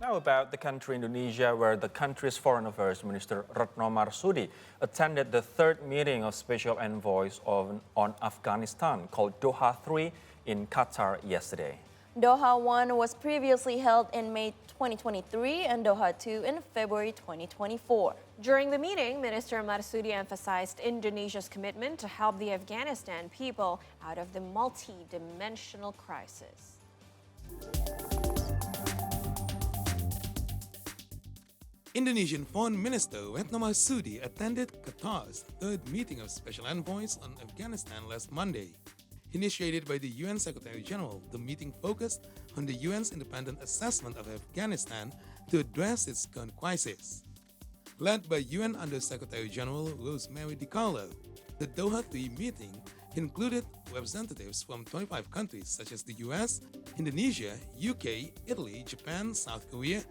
Now about the country Indonesia, where the country's Foreign Affairs Minister Retno Marsudi attended the third meeting of Special Envoys on Afghanistan called Doha 3 in Qatar yesterday. Doha 1 was previously held in May 2023 and Doha 2 in February 2024. During the meeting, Minister Marsudi emphasized Indonesia's commitment to help the Afghanistan people out of the multi-dimensional crisis. Indonesian Foreign Minister Retno Marsudi attended Qatar's third meeting of Special Envoys on Afghanistan last Monday. Initiated by the UN Secretary-General, the meeting focused on the UN's independent assessment of Afghanistan to address its current crisis. Led by UN Under-Secretary-General Rosemary DiCarlo, the Doha 3 meeting included representatives from 25 countries such as the US, Indonesia, UK, Italy, Japan, South Korea,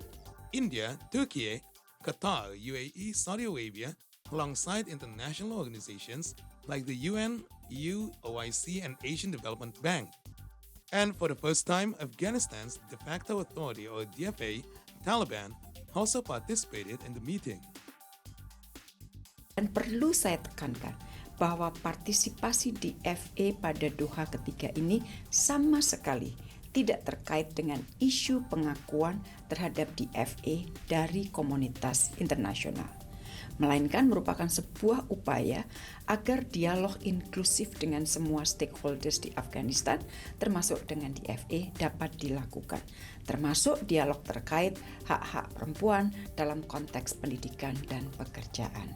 India, Turkey, Qatar, UAE, Saudi Arabia, alongside international organizations like the UN, EU, OIC, and Asian Development Bank. And for the first time, Afghanistan's de facto authority, or DFA, Taliban, also participated in the meeting. Dan perlu saya tekankan bahwa partisipasi DFA pada Doha ketiga ini sama sekali tidak terkait dengan isu pengakuan terhadap DFA dari komunitas internasional, melainkan merupakan sebuah upaya agar dialog inklusif dengan semua stakeholders di Afghanistan, termasuk dengan DFA, dapat dilakukan, termasuk dialog terkait hak-hak perempuan dalam konteks pendidikan dan pekerjaan.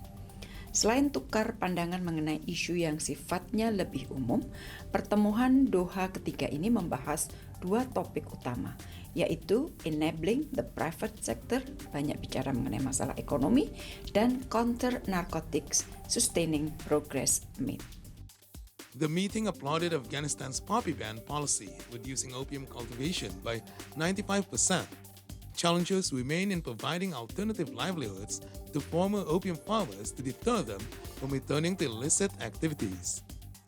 Selain tukar pandangan mengenai isu yang sifatnya lebih umum, pertemuan Doha ketiga ini membahas dua topik utama, yaitu enabling the private sector, banyak bicara mengenai masalah ekonomi, dan counter narcotics, sustaining progress made. The meeting applauded Afghanistan's poppy ban policy, reducing opium cultivation by 95%. Challenges remain in providing alternative livelihoods to former opium farmers to deter them from returning to illicit activities.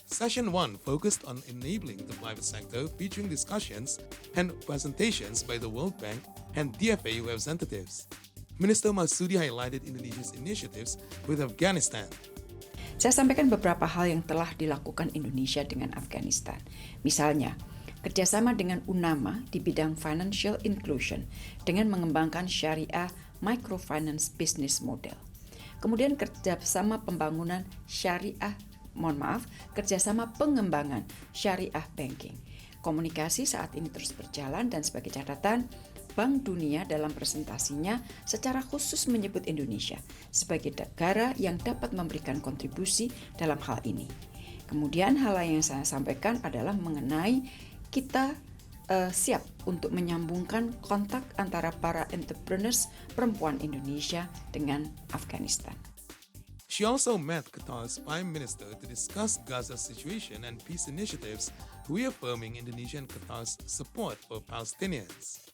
Session 1 focused on enabling the private sector, featuring discussions and presentations by the World Bank and DFA representatives. Minister Marsudi highlighted Indonesia's initiatives with Afghanistan. Saya sampaikan beberapa hal yang telah dilakukan Indonesia dengan Afghanistan. Misalnya, kerjasama dengan UNAMA di bidang financial inclusion dengan mengembangkan syariah microfinance business model. Kemudian kerjasama pengembangan syariah banking. Komunikasi saat ini terus berjalan dan sebagai catatan, Bank Dunia dalam presentasinya secara khusus menyebut Indonesia sebagai negara yang dapat memberikan kontribusi dalam hal ini. Kemudian hal yang saya sampaikan adalah mengenai kita siap untuk menyambungkan kontak antara para entrepreneurs perempuan Indonesia dengan Afghanistan. She also met Qatar's Prime Minister to discuss Gaza's situation and peace initiatives, reaffirming Indonesia and Qatar's support for Palestinians.